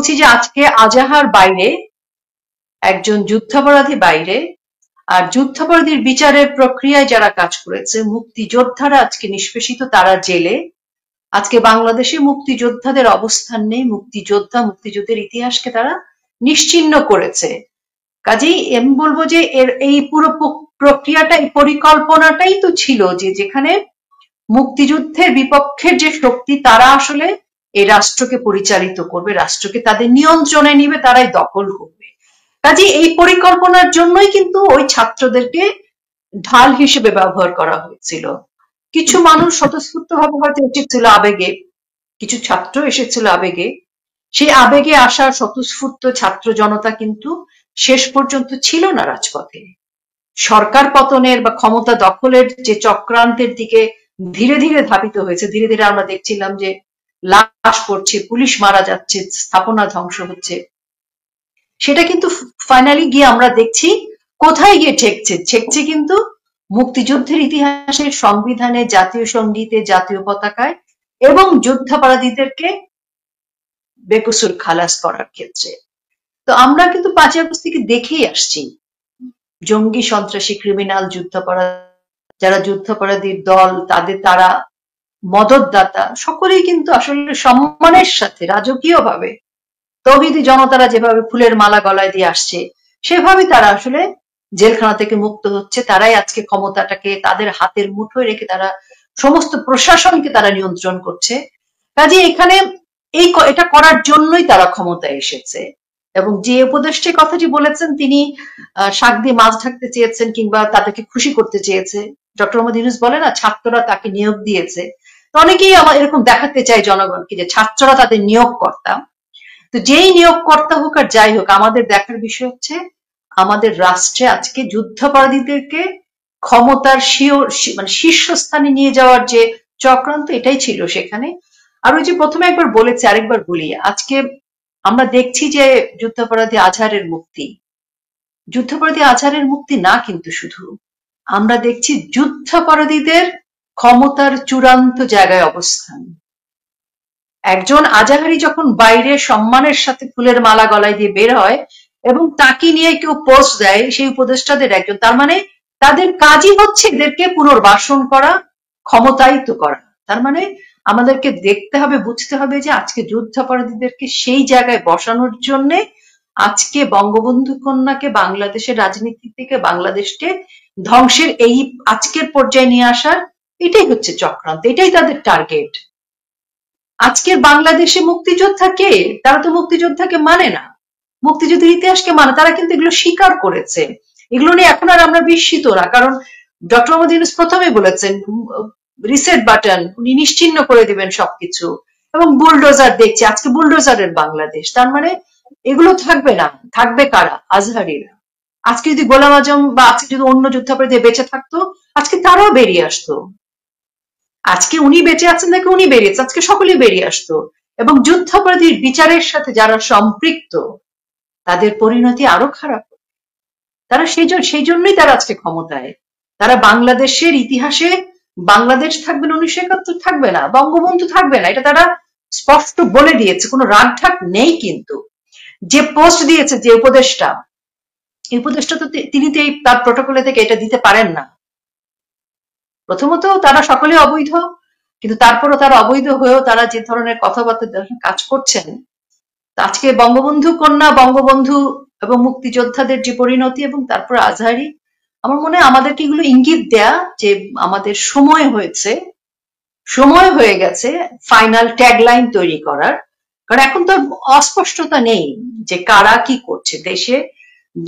বলছি যে আজকে আজাহার বাইরে, একজন যুদ্ধাপরাধী বাইরে, আর যুদ্ধাপরাধীর বিচারের প্রক্রিয়ায় যারা কাজ করেছে, মুক্তিযোদ্ধারা আজকে নিষ্পেষিত, তারা জেলে। আজকে বাংলাদেশে মুক্তিযোদ্ধাদের অবস্থান নেই, মুক্তিযুদ্ধের ইতিহাসকে তারা নিশ্চিহ্ন করেছে। কাজেই আমি বলবো যে এই পুরো প্রক্রিয়াটা, এই পরিকল্পনাটাই তো ছিল যে যেখানে মুক্তিযুদ্ধের বিপক্ষের যে শক্তি, তারা আসলে এই রাষ্ট্রকে পরিচালিত করবে, রাষ্ট্রকে তাদের নিয়ন্ত্রণে নিবে, তারাই দখল করবে। কাজেই এই পরিকল্পনার জন্যই কিন্তু ওই ছাত্রদেরকে ঢাল হিসেবে ব্যবহার করা হয়েছিল। কিছু মানুষ স্বতঃস্ফূর্তভাবে হয়তো এসেছিল আবেগে, কিছু ছাত্র এসেছিল আবেগে। সেই আবেগে আসা স্বতঃস্ফূর্ত ছাত্র জনতা কিন্তু শেষ পর্যন্ত ছিল না রাজপথে। সরকার পতনের বা ক্ষমতা দখলের যে চক্রান্তের দিকে ধীরে ধীরে ধাবিত হয়েছে, ধীরে ধীরে আমরা দেখছিলাম যে লাশ পড়ছে, পুলিশ মারা যাচ্ছে, স্থাপনা ধ্বংস হচ্ছে। সেটা কিন্তু ফাইনালি গিয়ে আমরা দেখছি কোথায় গিয়ে ঠেকছে কিন্তু মুক্তিযুদ্ধের ইতিহাসে, সংবিধানে, জাতীয় সঙ্গীতে, জাতীয় পতাকায় এবং যুদ্ধাপরাধীদেরকে বেকসুর খালাস করার ক্ষেত্রে। তো আমরা কিন্তু 5ই আগস্ট থেকে দেখেই আসছি জঙ্গি, সন্ত্রাসী, ক্রিমিনাল, যারা যুদ্ধাপরাধীর দল, তারা মদতদাতা, সকলেই কিন্তু আসলে সম্মানের সাথে রাজকীয়ভাবে তৌহিদি জনতারা যেভাবে ফুলের মালা গলায় দিয়ে আসছে, সেভাবেই তারা আসলে জেলখানা থেকে মুক্ত হচ্ছে। তারাই আজকে ক্ষমতাটাকে তাদের হাতের মুঠোয় রেখে তারা সমস্ত প্রশাসনকে তারা নিয়ন্ত্রণ করছে। কাজে এখানে এটা করার জন্যই তারা ক্ষমতায় এসেছে। এবং যে উপদেষ্টার কথাটি বলেছেন, তিনি শাক দিয়ে মাছ ঢাকতে চেয়েছেন কিংবা তাদেরকে খুশি করতে চেয়েছে। ডক্টর মোহাম্মদ ইউনূস বলে না, ছাত্ররা তাকে নিয়োগ দিয়েছে। তো অনেকেই আমার এরকম দেখাতে চায় জনগণকে যে ছাত্ররা তাদের নিয়োগকর্তা। তো যেই নিয়োগকর্তা হোক আর যাই হোক, আমাদের দেখার বিষয় হচ্ছে আমাদের রাষ্ট্রে আজকে যুদ্ধাপরাধীদেরকে ক্ষমতার শীর্ষস্থানে নিয়ে যাওয়ার যে চক্রান্ত, এটাই ছিল সেখানে। আর ওই যে প্রথমে একবার বলেছি, আরেকবার বলি, আজকে আমরা দেখছি যে যুদ্ধাপরাধী আজহারের মুক্তি না, কিন্তু শুধু আমরা দেখছি যুদ্ধাপরাধীদের ক্ষমতার চূড়ান্ত জায়গায় অবস্থান। একজন আজাহারি যখন বাইরে সম্মানের সাথে ফুলের মালা গলায় দিয়ে বের হয় এবং তাকে নিয়ে কেউ পোস্ট দেয়, সেই উপদেষ্টাদের একজন, তার মানে তাদের কাজই হচ্ছে এদেরকে পুনর্বাসন করা, ক্ষমতায়িত করা। তার মানে আমাদেরকে দেখতে হবে, বুঝতে হবে যে আজকে যুদ্ধাপরাধীদেরকে সেই জায়গায় বসানোর জন্য আজকে বঙ্গবন্ধু কন্যাকে বাংলাদেশের রাজনীতি থেকে, বাংলাদেশকে ধ্বংসের এই আজকের পর্যায়ে নিয়ে আসার, এটাই হচ্ছে চক্রান্ত, এটাই তাদের টার্গেট। আজকের বাংলাদেশে মুক্তিযোদ্ধা কে? তারা তো মুক্তিযোদ্ধাকে মানে না, মুক্তিযুদ্ধের ইতিহাসকে মানে। তারা কিন্তু এগুলো স্বীকার করেছে। এগুলো নিয়ে এখন আর আমরা বিস্মিত না, কারণ ডক্টর মোহাম্মদ ইউনূস প্রথমে বলেছেন রিসেট বাটন, উনি নিশ্চিহ্ন করে দিবেন সবকিছু, এবং বুলডোজার দেখছি, আজকে বুলডোজারের বাংলাদেশ। তার মানে এগুলো থাকবে না, থাকবে কারা? আজহারিরা। আজকে যদি গোলাম আজম বা আজকে যদি অন্য যুদ্ধাপরাধী বেঁচে থাকতো, আজকে তারাও বেরিয়ে আসতো। আজকে উনি বেঁচে আছেন নাকি উনি বেরিয়েছে, আজকে সকলেই বেরিয়ে আসতো। এবং যুদ্ধাপরাধীর বিচারের সাথে যারা সম্পৃক্ত, তাদের পরিণতি আরো খারাপ। তারা সেই জন্যই তারা আজকে ক্ষমতায়। তারা বাংলাদেশের ইতিহাসে বাংলাদেশ থাকবে না, 1971 থাকবে না, বঙ্গবন্ধু থাকবে না, এটা তারা স্পষ্ট বলে দিয়েছে, কোনো রাগঢাক নেই। কিন্তু যে পোস্ট দিয়েছে, যে উপদেষ্টা, এই উপদেষ্টা তো তিনি তো তার প্রটোকলে থেকে এটা দিতে পারেন না। প্রথমত তারা সকলে অবৈধ, কিন্তু তারপরও তারা অবৈধ হয়েও তারা যে ধরনের কথাবার্তা কাজ করছেন, আজকে বঙ্গবন্ধু কন্যা, বঙ্গবন্ধু এবং মুক্তিযোদ্ধাদের যে পরিণতি, এবং তারপর আজহারি, আমার মনে হয় আমাদেরকে এগুলো ইঙ্গিত দেয়া যে আমাদের সময় হয়ে গেছে ফাইনাল ট্যাগলাইন তৈরি করার। কারণ এখন তো অস্পষ্টতা নেই যে কারা কি করছে দেশে,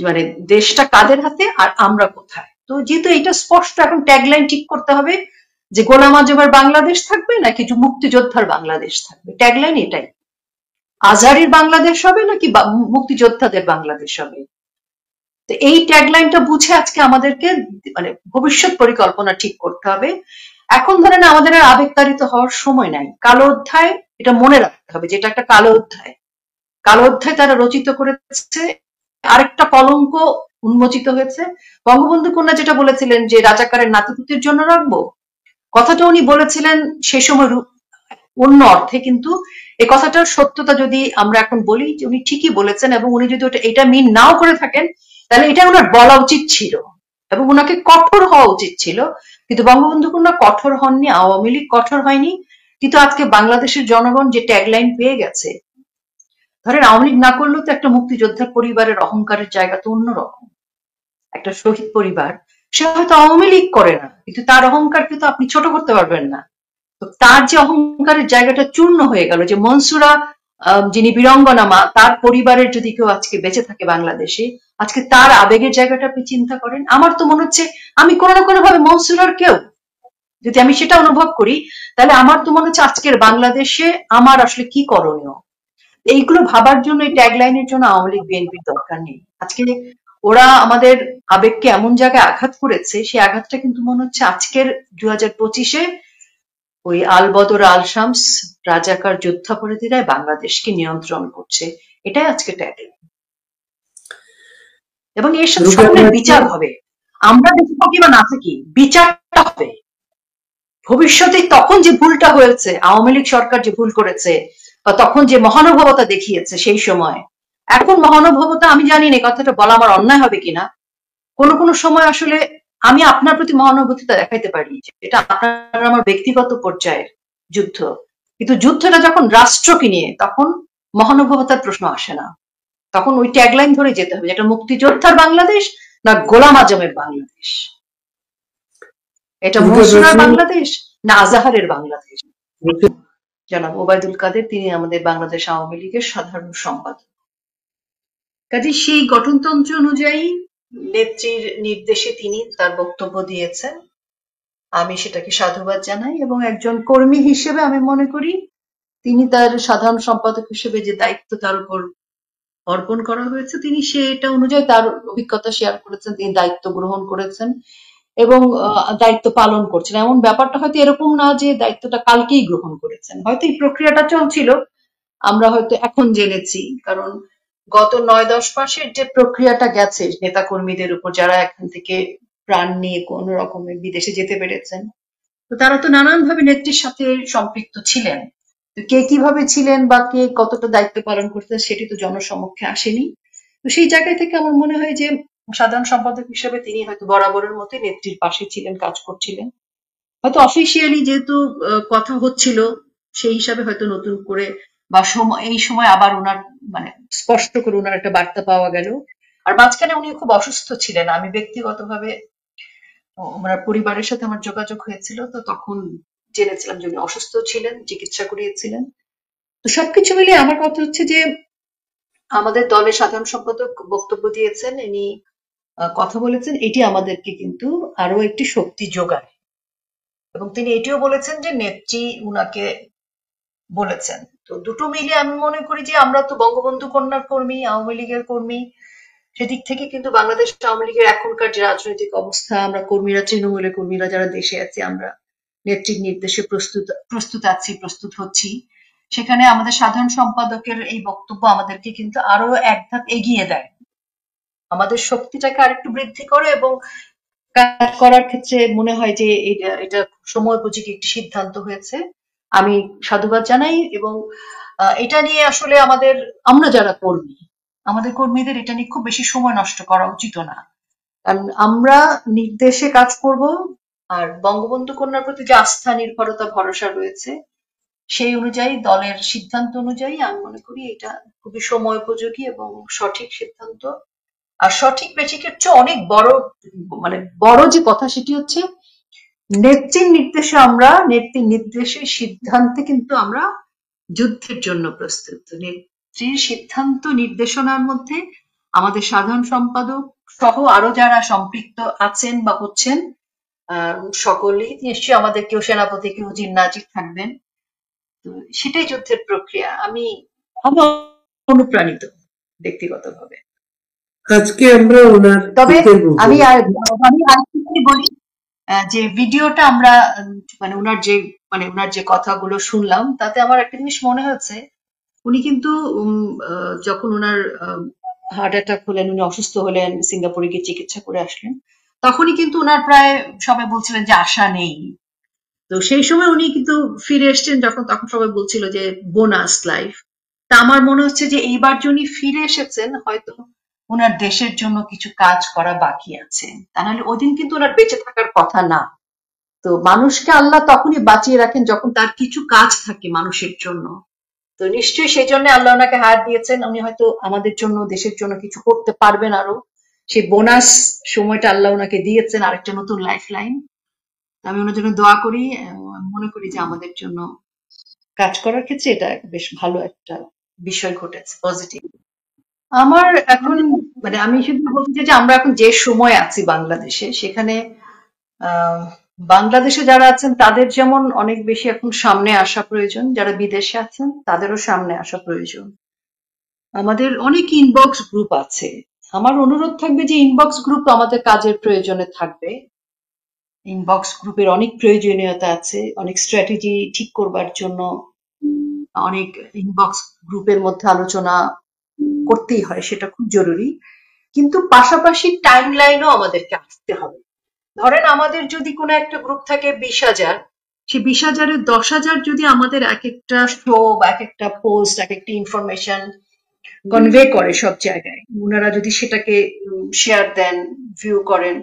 মানে দেশটা কাদের হাতে আর আমরা কোথায়। তো যেহেতু এটা স্পষ্ট, এখন ট্যাগলাইন ঠিক করতে হবে যে গোলাম আজমের বাংলাদেশ থাকবে নাকি মুক্তিযোদ্ধার বাংলাদেশ থাকবে। ট্যাগলাইন এটাই, আজহারির বাংলাদেশ হবে নাকি মুক্তিযোদ্ধাদের বাংলাদেশ হবে। তো এই ট্যাগলাইনটা বুঝে আজকে আমাদেরকে মানে ভবিষ্যৎ পরিকল্পনা ঠিক করতে হবে। এখন ধরেন আমাদের আর আবেগতাড়িত হওয়ার সময় নাই। কালো অধ্যায়, এটা মনে রাখতে হবে যেটা একটা কালো অধ্যায় তারা রচিত করেছে, আরেকটা কলঙ্ক উন্মোচিত হয়েছে। বঙ্গবন্ধু কন্যা যেটা বলেছিলেন যে রাজাকারের নাতিপুতির জন্য রাখবো, কথাটা উনি বলেছিলেন সে সময় অন্য অর্থে, কিন্তু এই কথাটার সত্যতা যদি আমরা এখন বলি যে উনি ঠিকই বলেছেন, এবং উনি যদি এটা মিন নাও করে থাকেন তাহলে এটা ওনার বলা উচিত ছিল এবং ওনাকে কঠোর হওয়া উচিত ছিল। কিন্তু বঙ্গবন্ধু কন্যা কঠোর হননি, আওয়ামী লীগ কঠোর হয়নি, কিন্তু আজকে বাংলাদেশের জনগণ যে ট্যাগলাইন পেয়ে গেছে, ধরেন আওয়ামী লীগ না করলেও তো একটা মুক্তিযোদ্ধার পরিবারের অহংকারের জায়গা তো অন্যরকম। একটা শহীদ পরিবার, সে হয়তো আওয়ামী লীগ করে না, কিন্তু তার অহংকারকে তো আপনি ছোট করতে পারবেন না। তো তার যে অহংকারের জায়গাটা চূর্ণ হয়ে গেল, যে মনসুরা যিনি বীরঙ্গনা মা, তার পরিবারের যদি কেউ আজকে বেঁচে থাকে বাংলাদেশে, আজকে তার আবেগের জায়গাটা আপনি চিন্তা করেন। আমার তো মনে হচ্ছে আমি কোনো না কোনো ভাবে মনসুরার কেউ, যদি আমি সেটা অনুভব করি, তাহলে আমার তো মনে হচ্ছে আজকের বাংলাদেশে আমার আসলে কি করণীয়। এইগুলো ভাবার জন্য, এই ট্যাগলাইনের জন্য আওয়ামী লীগ বিএনপির দরকার নেই। আজকে ওরা আমাদের আবেগকে এমন জায়গায় আঘাত করেছে, সেই আঘাতটা কিন্তু মনে হচ্ছে আজকের 2025-এ ওই আল বদর আল শামস রাজাকার যুদ্ধাপরাধীরাই বাংলাদেশকে নিয়ন্ত্রণ করছে, এটাই আজকে ট্যাগলাইন। এবং এর সাথে সকলের বিচার হবে, আমরা বেঁচে থাকি বা না থাকি, বিচারটা হবে। ভবিষ্যতে তখন যে ভুলটা হয়েছে, আওয়ামী লীগ সরকার যে ভুল করেছে বা তখন যে মহানুভবতা দেখিয়েছে সেই সময়, এখন মহানুভবতা আমি জানি না কথাটা বলা আমার অন্যায় হবে কিনা, কোন কোন সময় আসলে আমি আপনার প্রতি মহানুভূতিটা দেখাইতে পারি, এটা আপনার আমার ব্যক্তিগত পর্যায়ের যুদ্ধ, কিন্তু যুদ্ধটা যখন রাষ্ট্রকে নিয়ে, তখন মহানুভবতার প্রশ্ন আসে না। তখন ওই ট্যাগলাইন ধরে যেতে হবে, যেটা মুক্তিযোদ্ধার বাংলাদেশ না গোলাম আজমের বাংলাদেশ, এটা মনসুরার বাংলাদেশ না আজাহারের বাংলাদেশ। জনাব ওবায়দুল কাদের, তিনি আমাদের বাংলাদেশ আওয়ামী লীগের সাধারণ সম্পাদক। কাজে সেই গঠনতন্ত্র অনুযায়ী নেত্রীর নির্দেশে তিনি তার বক্তব্য দিয়েছেন, আমি সেটাকে সাধুবাদ জানাই। এবং একজন কর্মী হিসেবে আমি মনে করি তিনি তার সাধারণ সম্পাদক হিসেবে যে দায়িত্ব তার উপর অর্পণ করা হয়েছে, তিনি সেটা অনুযায়ী তার অভিজ্ঞতা শেয়ার করেছেন, তিনি দায়িত্ব গ্রহণ করেছেন এবং দায়িত্ব পালন করছেন। এমন ব্যাপারটা হয়তো এরকম না যে দায়িত্বটা কালকেই গ্রহণ করেছেন, হয়তো এই প্রক্রিয়াটা চলছিল, আমরা হয়তো এখন জেনেছি। কারণ গত 9-10 মাসের যে প্রক্রিয়াটা গেছে নেতা কর্মীদের উপর, যারা এখান থেকে প্রাণ নিয়ে কোন রকমের বিদেশে যেতে পেরেছেন, তো তারা তো নানান ভাবে নেত্রীর সাথে সম্পৃক্ত ছিলেন। তো কে কিভাবে ছিলেন বা কে কতটা দায়িত্ব পালন করতেন সেটি তো জনসমক্ষে আসেনি। তো সেই জায়গায় থেকে আমার মনে হয় যে সাধারণ সম্পাদক হিসেবে তিনি হয়তো বরাবরের মতোই নেত্রীর পাশে ছিলেন, কাজ করছিলেন। হয়তো অফিসিয়ালি যেহেতু কথা হচ্ছিল, সেই হিসাবে হয়তো নতুন করে বা এই সময় আবার ওনার মানে স্পষ্ট করে ওনার একটা বার্তা পাওয়া গেল। আর মাঝখানে উনি খুব অসুস্থ ছিলেন, আমি ব্যক্তিগতভাবে ওনার পরিবারের সাথে আমার যোগাযোগ হয়েছিল, তো তখন জেনেছিলাম যে উনি অসুস্থ ছিলেন, চিকিৎসা করিয়েছিলেন। তো সবকিছু মিলিয়ে আমার কথা হচ্ছে যে আমাদের দলের সাধারণ সম্পাদক বক্তব্য দিয়েছেন, ইনি কথা বলেছেন, এটি আমাদেরকে কিন্তু আরো একটি শক্তি যোগায়। এবং তিনি এটিও বলেছেন যে নেত্রী উনাকে বলেছেন। তো দুটো মিলিয়ে আমি মনে করি যে আমরা তো বঙ্গবন্ধু কন্যার কর্মী, আওয়ামী লীগের কর্মী, সেদিক থেকে কিন্তু বাংলাদেশ আওয়ামী লীগের এখনকার যে রাজনৈতিক অবস্থা, আমরা কর্মীরা, তৃণমূলের কর্মীরা যারা দেশে আছি, আমরা নেত্রীর নির্দেশে প্রস্তুত আছি, প্রস্তুত হচ্ছি। সেখানে আমাদের সাধারণ সম্পাদকের এই বক্তব্য আমাদেরকে কিন্তু আরো এক ধাপ এগিয়ে দেয়, আমাদের শক্তিটাকে আরেকটু বৃদ্ধি করে এবং কাজ করার ক্ষেত্রে মনে হয় যে এটা সময়োপযোগী একটি সিদ্ধান্ত হয়েছে। আমি সাধুবাদ জানাই। এবং এটা নিয়ে আসলে আমরা যারা কর্মী, আমাদের কর্মীদের এটা নিয়ে খুব বেশি সময় নষ্ট করা উচিত না। কারণ আমরা নির্দেশে কাজ করব, আর বঙ্গবন্ধু কন্যার প্রতি যে আস্থা, নির্ভরতা, ভরসা রয়েছে, সেই অনুযায়ী দলের সিদ্ধান্ত অনুযায়ী আমি মনে করি এটা খুবই সময়োপযোগী এবং সঠিক সিদ্ধান্ত। আর সঠিক বেঠিকের চেয়ে অনেক বড় যে কথা, সেটি হচ্ছে নেত্রীর নির্দেশে, নেত্রীর নির্দেশে সিদ্ধান্তে কিন্তু আমরা যুদ্ধের জন্য প্রস্তুত। নেত্রীর সিদ্ধান্ত নির্দেশনার মধ্যে আমাদের সাধারণ সম্পাদক সহ আরো যারা সম্পৃক্ত আছেন বা হচ্ছেন, সকলেই নিশ্চয়ই আমাদের কেউ সেনাপতি, কেউ জিন নাজির থাকবেন। তো সেটাই যুদ্ধের প্রক্রিয়া। আমি অনুপ্রাণিত ব্যক্তিগতভাবে। আজকে আমরা তবে আমি বলি যে ভিডিওটা আমরা ওনার যে কথাগুলো শুনলাম, তাতে আমার একটা জিনিস মনে হচ্ছে, উনি কিন্তু যখন ওনার হার্ট অ্যাটাক হলেন, উনি অসুস্থ হলেন, সিঙ্গাপুরে গিয়ে চিকিৎসা করে আসলেন, তখনই কিন্তু ওনার প্রায় সবাই বলছিলেন যে আশা নেই। তো সেই সময় উনি কিন্তু ফিরে এসেছেন যখন, তখন সবাই বলছিল যে বোনাস লাইফ। তা আমার মনে হচ্ছে যে এইবার যিনি ফিরে এসেছেন হয়তো ওনার দেশের জন্য কিছু কাজ করা বাকি আছে, তা নাহলে ওদিন কিন্তু ওনার বেঁচে থাকার কথা না। তো মানুষকে আল্লাহ তখনই বাঁচিয়ে রাখেন যখন তার কিছু কাজ থাকে মানুষের জন্য। তো নিশ্চয়ই সেই জন্য আল্লাহ ওনাকে হায়াত দিয়েছেন, উনি হয়তো আমাদের জন্য দেশের জন্য কিছু করতে পারবেন আরো। সেই বোনাস সময়টা আল্লাহ ওনাকে দিয়েছেন, আরেকটা নতুন লাইফ লাইন। আমি ওনার জন্য দোয়া করি। মনে করি যে আমাদের জন্য কাজ করার ক্ষেত্রে এটা বেশ ভালো একটা বিষয় ঘটেছে, পজিটিভ। আমার এখন মানে আমি শুধু বলতে চাই যে আমরা এখন যে সময় আছি বাংলাদেশে, সেখানে আহ বাংলাদেশে যারা আছেন তাদের যেমন অনেক বেশি এখন সামনে আসা প্রয়োজন, যারা বিদেশে আছেন তাদেরও সামনে আসা প্রয়োজন। আমাদের অনেক ইনবক্স গ্রুপ আছে, আমার অনুরোধ থাকবে যে ইনবক্স গ্রুপ আমাদের কাজের প্রয়োজনে থাকবে। ইনবক্স গ্রুপের অনেক প্রয়োজনীয়তা আছে, অনেক স্ট্র্যাটেজি ঠিক করবার জন্য অনেক ইনবক্স গ্রুপের মধ্যে আলোচনা করতেই হয়, সেটা খুব জরুরি। কিন্তু পাশাপাশি টাইম লাইনও আমাদেরকে আসতে হবে। ধরেন আমাদের যদি কোনো একটা গ্রুপ থাকে 20,000, সেই 20,000-এর 10,000 যদি আমাদের এক একটা শো বা এক একটা পোস্ট, এক একটা ইনফরমেশন কনভে করে সব জায়গায়, ওনারা যদি সেটাকে শেয়ার দেন, ভিউ করেন,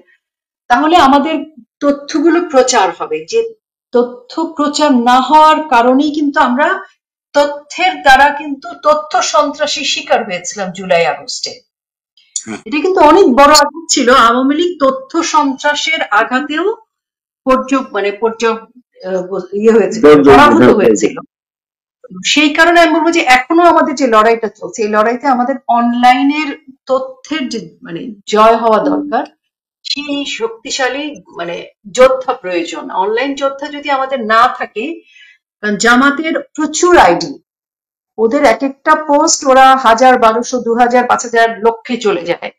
তাহলে আমাদের তথ্যগুলো প্রচার হবে। যে তথ্য প্রচার না হওয়ার কারণেই কিন্তু আমরা তথ্যের দ্বারা কিন্তু তথ্য সন্ত্রাসীর শিকার হয়েছিলাম জুলাই আগস্টে। এটা কিন্তু অনেক বড় আঘাত ছিল। আওয়ামী লীগ তথ্য সন্ত্রাসের আঘাতেও ইয়ে হয়েছিল, পরাভূত হয়েছিল। সেই কারণে আমি বলবো যে এখনো আমাদের যে লড়াইটা চলছে, এই লড়াইতে আমাদের অনলাইনের তথ্যের যে জয় হওয়া দরকার। সেই শক্তিশালী যোদ্ধা প্রয়োজন। অনলাইন যোদ্ধা যদি আমাদের না থাকে, কারণ জামাতের প্রচুর আইডি, ওদের এক একটা পোস্ট ওরা 1000, 1200, 2000, 5000 লক্ষে চলে যায়,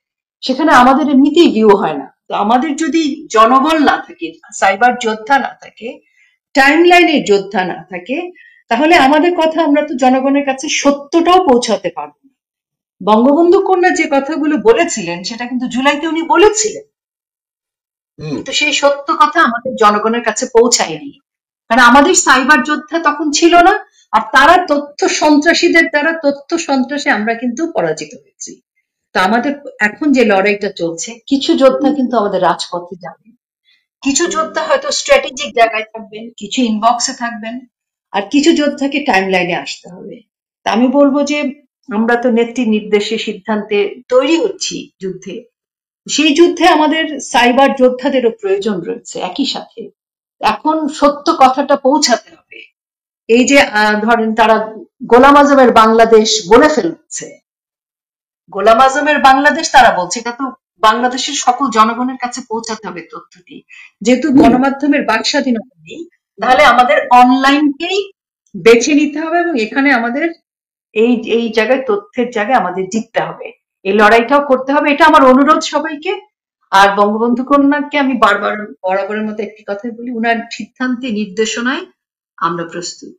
সেখানে আমাদের এমনিতেই ভিউ হয় না। তো আমাদের যদি জনবল না থাকে, সাইবার যোদ্ধা না থাকে, টাইম লাইনের যোদ্ধা না থাকে, তাহলে আমাদের কথা আমরা তো জনগণের কাছে সত্যটাও পৌঁছাতে পারবো না। বঙ্গবন্ধু কন্যা যে কথাগুলো বলেছিলেন সেটা কিন্তু জুলাইতে উনি বলেছিলেন, কিন্তু সেই সত্য কথা আমাদের জনগণের কাছে পৌঁছায়নি, কারণ আমাদের সাইবার যোদ্ধা তখন ছিল না। আর তারা তথ্য সন্ত্রাসীদের দ্বারা তথ্য সন্ত্রাসে আমরা কিন্তু পরাজিত হয়েছি। তো আমাদের এখন যে লড়াইটা চলছে, কিছু যোদ্ধা কিন্তু আমাদের রাজপথে যাবে, কিছু যোদ্ধা হয়তো স্ট্র্যাটেজিক জায়গায় থাকবেন, কিছু ইনবক্সে থাকবেন, আর কিছু যোদ্ধাকে টাইম লাইনে আসতে হবে। তা আমি বলবো যে আমরা তো নেত্রী নির্দেশে সিদ্ধান্তে তৈরি হচ্ছি যুদ্ধে, সেই যুদ্ধে আমাদের সাইবার যোদ্ধাদেরও প্রয়োজন রয়েছে একই সাথে। এখন সত্য কথাটা পৌঁছাতে হবে। এই যে ধরেন তারা গোলাম আজমের বাংলাদেশ বলে ফেলছে, গোলাম আজমের বাংলাদেশ তারা বলছে, এটা তো বাংলাদেশের সকল জনগণের কাছে পৌঁছাতে হবে তথ্যটি। যেহেতু গণমাধ্যমের বাক স্বাধীনতা নেই, তাহলে আমাদের অনলাইনকেই বেছে নিতে হবে এবং এখানে আমাদের এই এই জায়গায় তথ্যের জায়গায় আমাদের জিততে হবে, এই লড়াইটাও করতে হবে। এটা আমার অনুরোধ সবাইকে। আর বঙ্গবন্ধু কন্যাকে আমি বারবার বরাবরের মতো একটি কথাই বলি, উনার সিদ্ধান্তে নির্দেশনায় আমরা প্রস্তুত।